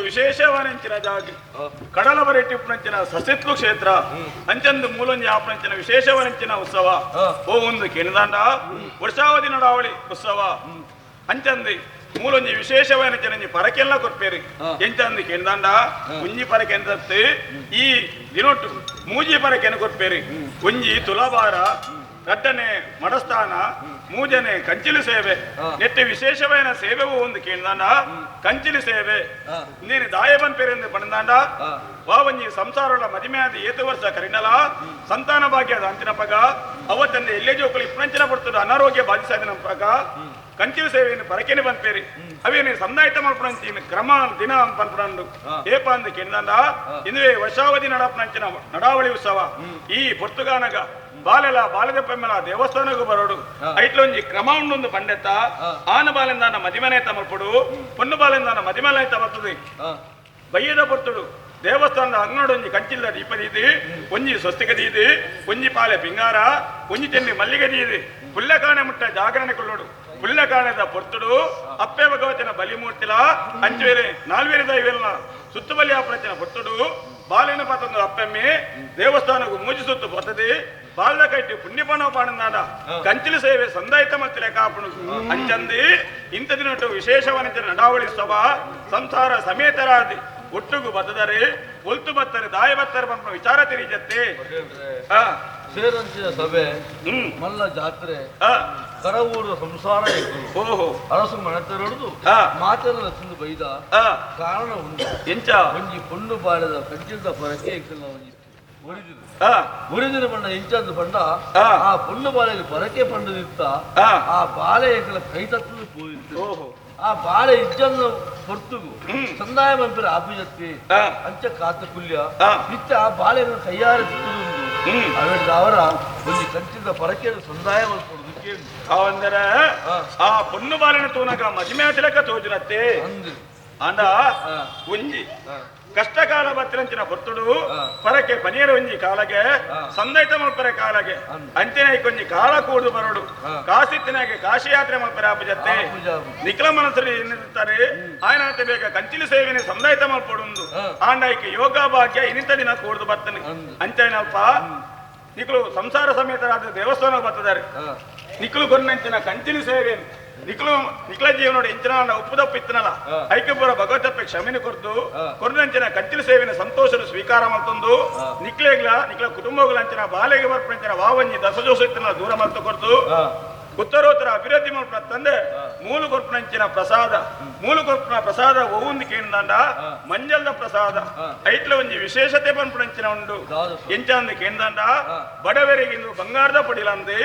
ವಿಶೇಷವನೆಂಚಿನ ಜಾಗ ಕಡಲವರೆಟ್ಟಿಪ್ಪನಂಚಿನ ಸಸಿತ್ಲು ಕ್ಷೇತ್ರ ಅಂಚಂದು ಮೂಲೊಂಜಿ ಆಪನಂಚಿನ ವಿಶೇಷವನೆಂಚಿನ ಉತ್ಸವ ಓ ಒಂದು ಕೇಳಿದಾಂಡ ವರ್ಷಾವಧಿ ನಡಾವಳಿ ಉತ್ಸವ ಅಂಚಂದು ಮೂಲೊಂಜಿ ವಿಶೇಷವನೆಂಚಿನ ಪರಕೆಲ್ಲ ಕೊರ್ಪೇರಿ ಎಂಚಂದು ಕೇಳಿದಾಂಡ ಒಂಜಿ ಪರಕೆ ಎಂದತ್ತು ಈ ದಿನೊಟ್ಟು ಮೂಜಿ ಪರಕೆಯನ್ನು ಕೊರ್ಪೇರಿ ಒಂಜಿ ತುಲಾಭಾರ ರಟ್ಟನೆ ಮಡಸ್ಥಾನ ಮೂಜನೆ ಕಂಚಿಲು ಸೇವೆ ನೆಟ್ಟು ವಿಶೇಷವೈನ ಸೇವೆವು ಒಂದು ಕೇಳಿದಾಂಡ ಕಂಚಿಲು ಸೇವೆ ಇನ್ನೇನು ದಾಯಬನ್ ಪೇರೆಂದು ಪಣದಾಂಡ ವಾವಂಜಿ ಸಂಸಾರಗಳ ಮದಿಮೆಯಾದ ಏತು ವರ್ಷ ಕರಿನಲ ಸಂತಾನ ಭಾಗ್ಯದ ಅಂಚಿನ ಪಗ ಅವತ್ತಂದೆ ಎಲ್ಲೇ ಜೋಕುಲು ಇಪ್ಪಂಚಿನ ಪಡ್ತದ ಅನಾರೋಗ್ಯ ಬಾಧಿಸಿದ ಪಗ ಕಂಚಿಲು ಸೇವೆಯನ್ನು ಪರಕೆನೆ ಬಂದ್ಪೇರಿ ಅವೇನು ಸಂದಾಯಿತ ಮಾಡ್ಪಣಂಚಿನ ಕ್ರಮ ದಿನ ಪನ್ಪಡಂಡು ಏಪ ಅಂದು ಕೇಳಿದಾಂಡ ಇಂದುವೇ ವರ್ಷಾವಧಿ ನಡಾಪನಂಚಿನ ನಡಾವಳಿ ಉತ್ಸವ ಈ ಪೊರ್ತುಗಾನಗ ಬಾಲೆಲ ಬಾಲದ ಪೆಮ್ಮೆಲ ದೇವಸ್ಥಾನಗೂ ಬರೋಡು ಐಟ್ಲೊಂಜಿ ಕ್ರಮ ಉಂಡೊಂದು ಪಂಡೆತ್ತ ಆನ ಬಾಲೆಂದಾನ ಮದಿಮನೆ ತಮರ್ಪಡು ಪೊನ್ನು ಬಾಲೆಂದಾನ ಮದಿಮಲೆ ತಮರ್ತದೆ ಬಯ್ಯದ ಪೊರ್ತುಡು ದೇವಸ್ಥಾನದ ಅಂಗನೊಡೊಂಜಿ ಕಂಚಿಲ್ದ ದೀಪದೀದಿ ಒಂಜಿ ಸ್ವಸ್ತಿಕದೀದಿ ಒಂಜಿ ಪಾಲೆ ಪಿಂಗಾರ ಒಂಜಿ ಚೆನ್ನಿ ಮಲ್ಲಿಗದೀದಿ ಪುಲ್ಲೆಕಾಣೆ ಮುಟ್ಟ ಜಾಗರಣೆ ಕೊಳ್ಳೋಡು ಪುಲ್ಲೆಕಾಣೆದ ಪೊರ್ತುಡು ಅಪ್ಪೆ ಭಗವತಿನ ಬಲಿಮೂರ್ತಿಲ ಅಂಚುವೇರೆ ನಾಲ್ವೇರೆ ದೈವೆಲ್ಲ ಸುತ್ತುಬಲಿ ಆಪನಚಿನ ಪೊರ್ತುಡು ಬಾಲಿನ ಪತ್ತೊಂದು ಅಪ್ಪೆಮ್ಮೆ ದೇವಸ್ಥಾನಕ್ಕೂ ಮೂಜಿ ಸುತ್ತು ಬರ್ತದೆ ಬಾಲ್ದ ಕಟ್ಟಿ ಪುಣ್ಯಪಣ ಪಾಣನಾಡ ಕಂಚಿಲು ಸೇವೆ ಸಂದಾಯಿತ ಮತ್ತೆ ಕಾಪಣು ಅಂಚಂದಿ ಇಂಥ ದಿನಟ್ಟು ವಿಶೇಷವನಿಂದ ನಡಾವಳಿ ಸಭಾ ಸಂಸಾರ ಸಮೇತರಾದಿ ಒಟ್ಟುಗು ಬತ್ತದರೆ ಒಲ್ತು ಬತ್ತರೆ ದಾಯ ಬತ್ತಾರೆ ಬಂದ ವಿಚಾರ ತಿರಿಜತ್ತೆ ಸೇರಂಚಿನ ಸಭೆ ಮಲ್ಲ ಜಾತ್ರೆ ಕರವೂರ ಸಂಸಾರ ಓಹೋ ಅರಸು ಮನೆತರೊಡ್ದು ಮಾತೆಲ್ಲ ತಿಂದು ಬೈದ ಕಾರಣ ಉಂಟು ಎಂಚ ಒಂಜಿ ಪೊಣ್ಣು ಬಾಳದ ಕಂಚಿಲ್ದ ಪರಕೆ ಮುರಿದಿನ ಪಂಡ ಇಂಚಂದು ಪಂಡ ಆ ಪೊಣ್ಣು ಬಾಳೆಗೆ ಪರಕೆ ಪಂಡದಿತ್ತ ಆ ಬಾಳೆ ಕೈ ತತ್ತು ಪೋಯಿತ್ತು ಆ ಬಾಳೆ ಇಜ್ಜನ್ನು ಹೊರ್ತುಗು ಸಂದಾಯ ಮಂತ್ರ ಆಪಿಜತ್ತಿ ಅಂಚ ಕಾತ ಕುಲ್ಯ ನಿತ್ಯ ಆ ಬಾಳೆಯನ್ನು ಕೈಯಾರ ತಿಂದು ಅವರ ಒಂದು ಕಂಚಿದ ಪರಕೆ ಸಂದಾಯ ಮಲ್ಪಡುದು ಅವಂದರ ಆ ಪೊಣ್ಣು ಬಾಳಿನ ತೂನಕ ಮದಿಮೆ ತಿಲಕ ತೋಜುನತ್ತೆ ಅಂಡ ಒಂಜಿ ಕಷ್ಟಕಾಲ ಬತ್ತಿರಂಚಿನ ಹೊತ್ತುಡು ಪರಕೆ ಪನೀರ ಒಂಜಿ ಕಾಲಗೆ ಸಂದೈತ ಮಲ್ಪರೆ ಕಾಲಗೆ ಅಂಚಿನ ಕೊಂಜಿ ಕಾಲ ಕೂಡು ಬರೋಡು ಕಾಸಿತ್ತಿನಾಗೆ ಕಾಶಿ ಯಾತ್ರೆ ಮಲ್ಪರೆ ಆಪಜತ್ತೆ ನಿಖಲ ಮನಸ್ಸಲ್ಲಿ ಏನಿರ್ತಾರೆ ಆಯ್ನಾತೆ ಬೇಗ ಕಂಚಿಲು ಸೇವೆನೆ ಸಂದಾಯಿತ ಮಲ್ಪಡುಂದು ಆಂಡಾಯ್ಕೆ ಯೋಗ ಭಾಗ್ಯ ಇನ್ನಿತ ದಿನ ಕೂಡ್ದು ಬರ್ತಾನೆ ಅಂಚನಲ್ಪ ನಿಖಲು ಸಂಸಾರ ಸಮೇತರಾದ ದೇವಸ್ಥಾನ ಬರ್ತದಾರೆ ನಿಖಲು ಕೊನ್ನಂಚಿನ ಕಂಚಿಲು ಸೇವೆ ನಿಖಲ ಜೀವನೋಡ ಇಂಚಿನ ಉಪ್ಪುದಪ್ಪ ಇತ್ತನಲ್ಲ ಐಕ್ಯಪುರ ಭಗವತಪ್ಪೆ ಕ್ಷಮೆನೆ ಕೊರ್ದಂಚಿನ ಕಂಚಿಲು ಸೇವೆನ ಸಂತೋಷದ ಸ್ವೀಕಾರ ಮಲ್ತೊಂದು ನಿಖಲ ಕುಟುಂಬಗಳಂಚಿನ ಬಾಲೆಗೆ ಬರ್ಪಂಚಿನ ವಾವಂಜಿ ದಸಜೋಸ ಇತ್ತನ ದೂರ ಮಲ್ತು ಕೊರ್ದು ಉತ್ತರೋತ್ತರ ಅಭಿವೃದ್ಧಿ ಮಾಡ್ಪ ತಂದೆ ಮೂಲ ಕೊರ್ಪನಂಚಿನ ಪ್ರಸಾದ ಒವ್ವಂದು ಕೇಂದಾಂಡ ಮಂಜಲ್ದ ಪ್ರಸಾದ ಐಟ್ಲ ಒಂಜಿ ವಿಶೇಷತೆ ಪನ್ಪುಣಂಚಿನ ಉಂಡು ಎಂಚಂದು ಕೇಂದಾಂಡ ಬಡವರಿಗಿಂದು ಬಂಗಾರದ ಪಡಿಲಂದು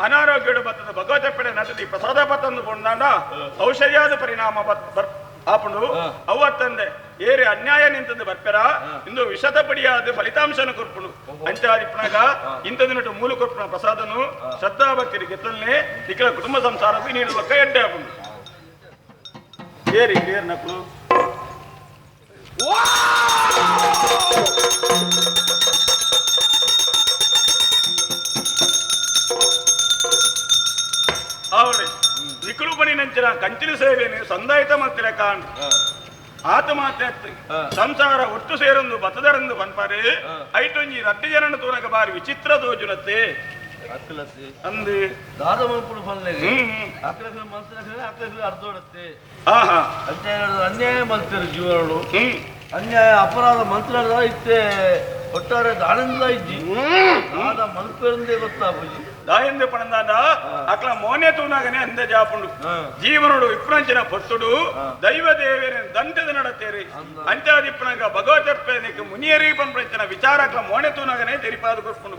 ಅನಾರೋಗ್ಯಡು ಬತ್ತದ ಭಗವತಪ್ಪಡೆ ನಟದಿ ಪ್ರಸಾದ ಪತ್ತಂದು ಪೊಂದಾಂಡ ಔಷಧಿಯಾದ ಪರಿಣಾಮ ಆಪುಂಡು ಅವತ್ತಂದೆ ಏರಿ ಅನ್ಯಾಯ ನಿಂತದ್ದು ಬರ್ಪೆರ ಇಂದು ವಿಷದ ಪಡಿಯಾದ ಫಲಿತಾಂಶನ ಕೊರ್ಪುಡು ಅಂಚಾದಿಪ್ಪನಾಗ ಇಂಥದಿನಟ್ಟು ಮೂಲ ಕೊರ್ಪುನ ಪ್ರಸಾದನು ಶ್ರದ್ಧಾ ಭಕ್ತಿರಿ ಗೆತ್ತಲ್ನೇ ನಿಖಲ ಕುಟುಂಬ ಸಂಸಾರಕ್ಕೆ ನೀಡುವ ಕೈ ಅಡ್ಡೆ ಆಪುಂಡು ಏರಿ ಏರ್ ನಕ್ಳು ಅವಳೆ ನಿಖಲು ಬಣಿ ನಂಚಿನ ಕಂಚಿಲು ಸೇವೆಯನ್ನು ಸಂದಾಯಿತ ಮಾಡ್ತಿರ ಕಾಣ್ ಆತ್ಮಹತ್ಯೆ ಸಂಸಾರ ಒಟ್ಟು ಸೇರೊಂದು ಬತ್ತದರಂದು ಪನ್ಪಾರೆ ಐಟೊಂಜಿ ರಡ್ಡಿ ಜನನ ತೂನಕ ಬಾರಿ ವಿಚಿತ್ರ ತೋಜುನತ್ತೆ ಅಂದು ದಾದ ಮಲ್ಪುಡು ಫಲ್ನೆಗೆ ಅಕ್ಲಫಿಲ್ ಮನ್ಸಿನ ಅಕ್ಲಫಿಲ್ ಅರ್ಧೋಡತ್ತೆ ಅಂತ ಅನ್ಯಾಯ ಮಲ್ತಿರು ಜೀವನಗಳು ಅನ್ಯಾಯ ಅಪರಾಧ ಮಂತ್ರ ಇತ್ತೆ ಒಟ್ಟಾರೆ ದಾಳಿಂದ ಇಜ್ಜಿ ದಾದ ಮಲ್ಪೆರಂದೇ ಗೊತ್ತಾಪುಜಿ ದಾಯಿಂದ ಪಣಂದಾಂಡ ಅಕ್ಲ ಮೋನೆ ತೂನಾಗನೆ ಅಂದ ಜಾಪುಂಡು ಜೀವನೋಡು ಇಪ್ಪಂಚಿನ ಪೊತ್ತುಡು ದೈವ ದೇವೇನ ದಂತದ ನಡತೇರಿ ಅಂಚಾದಿಪ್ಪನಾಗ ಭಗವತಪ್ಪನಿಗೆ ಮುನಿಯರಿ ಪಂಪಂಚಿನ ವಿಚಾರ ಅಕ್ಲ ಮೋನೆ ತೂನಾಗನೆ ತೆರಿಪಾದ ಕೊರ್ಪುಂಡು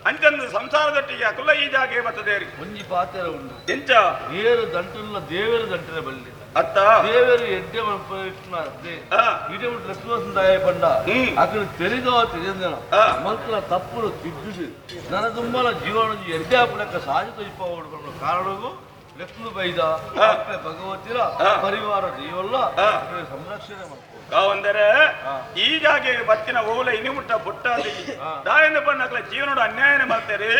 ಅಂಚಂದು ಸಂಸಾರದೊಟ್ಟಿಗೆ ಅಕುಲ ಈ ಜಾಗೆ ಬರ್ತದೇರಿ ಒಂಜಿ ಪಾತ್ರ ಉಂಡು ಎಂಚ ಏರು ದಂಟುಲ್ಲ ದೇವರ ದಂಟನೆ ಬಲ್ಲಿ ಅತ್ತ ದೇವರು ಎಡ್ಡೆ ಇಡೀ ಲಕ್ಷ್ಮೀದಾಯ ಪಂಡ ಅక్కడ ತೆರಿದೋ ತಿಳಿದ ಮಕ್ಕಳ ತಪ್ಪು ತಿದ್ದುದು ನನ್ನ ತುಂಬಲ ಜೀವನ ಎಡ್ಡೆ ಹಾಪಲಕ್ಕ ಸಾಜು ತೈಪ ಹೊಡ್ಕೊಂಡು ಕಾರಣಗೂ ಲಕ್ಷ್ಮೀ ಬೈದ ಭಗವತಿರ ಪರಿವಾರ ಜೀವಲ್ಲ ಸಂರಕ್ಷಣೆ ಮಾಡ್ಕೊಂಡು ಅಂದರೆ ಈ ಜಾಗೆ ಬತ್ತಿನ ಓಲ ಇನಿಮುಟ್ಟ ಬುಟ್ಟಾದಿ ದಾಯಂದ ಪಣ್ಣಕ್ಲ ಜೀವನೋಡು ಅನ್ಯಾಯನೇ ಮಾಡ್ತೇರಿ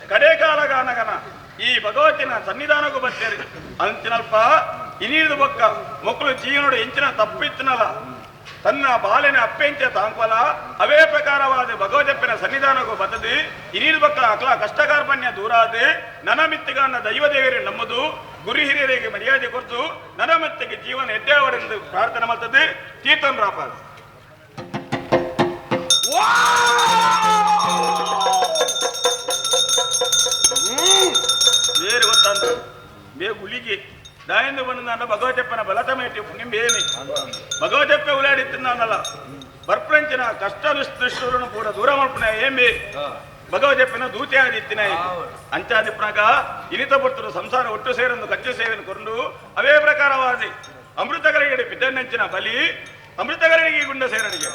ಕಡೆ ಕಾಲಗಾನಗನ ಈ ಭಗವತಿನ ಸನ್ನಿಧಾನಕ್ಕೂ ಬರ್ತೇರಿ ಅಂತಿನಲ್ಪ ಇನ್ನಿದು ಬೊಕ್ಕ ಮಕ್ಕಳು ಜೀವನೋಡು ಎಂಚಿನ ತಪ್ಪಿತ್ತನಲ್ಲ ತನ್ನ ಬಾಲಿನ ಅಪ್ಪೆಂಚೆ ತಾಂಕ್ವಲ ಅವೇ ಪ್ರಕಾರವಾದ ಭಗವದಪ್ಪನ ಸನ್ನಿಧಾನಕ್ಕೂ ಬತ್ತದಿ ಹಿರಿಯರ ಬಕ್ಕ ಅಕ್ಲ ಕಷ್ಟ ಕಾರ್ಪಣ್ಯ ದೂರಾದೆ ನನ್ನ ಮಿತ್ತಿಗನ್ನ ದೈವದೇವರೇ ನಮ್ಮದು ಗುರು ಹಿರಿಯರಿಗೆ ಮರ್ಯಾದೆ ಕೊಟ್ಟು ನನ್ನ ಮಿತ್ತಿಗೆ ಜೀವನ ಎದ್ದೇವರೆಂದು ಪ್ರಾರ್ಥನೆ ಮಾಡ್ತದೆ ತೀರ್ಥನ್ ರಾಪ ಬೇರೆ ಗೊತ್ತಂತ ಬೇ ಗುಳಿಗೆ ದಾಯಿಂದ ಬಂದು ನಾನು ಭಗವದಪ್ಪನ ಬಲತಮೇಟಿ ನಿಂಬೇನಿ ಭಗವದಪ್ಪ ಉಲಾಡಿತ್ತು ನಾನಲ್ಲ ಬರ್ಪ್ರಂಚಿನ ಕಷ್ಟ ದುಷ್ಟರನ್ನು ಕೂಡ ದೂರ ಮಾಡ್ಪುಣ ಏಂಬಿ ಭಗವದಪ್ಪನ ದೂತೆ ಆದಿತ್ತಿನ ಅಂಚಾದಿಪ್ಪನಾಗ ಇನಿತ ಪುರ್ತರು ಸಂಸಾರ ಒಟ್ಟು ಸೇರೊಂದು ಕಚ್ಚು ಸೇವೆಯನ್ನು ಕೊಂಡು ಅವೇ ಪ್ರಕಾರವಾದಿ ಅಮೃತಗರಿಗೆ ಪಿತನ್ನಂಚಿನ ಬಲಿ ಅಮೃತಗರಿಗೆ ಗುಂಡ ಸೇರನಿಗೆ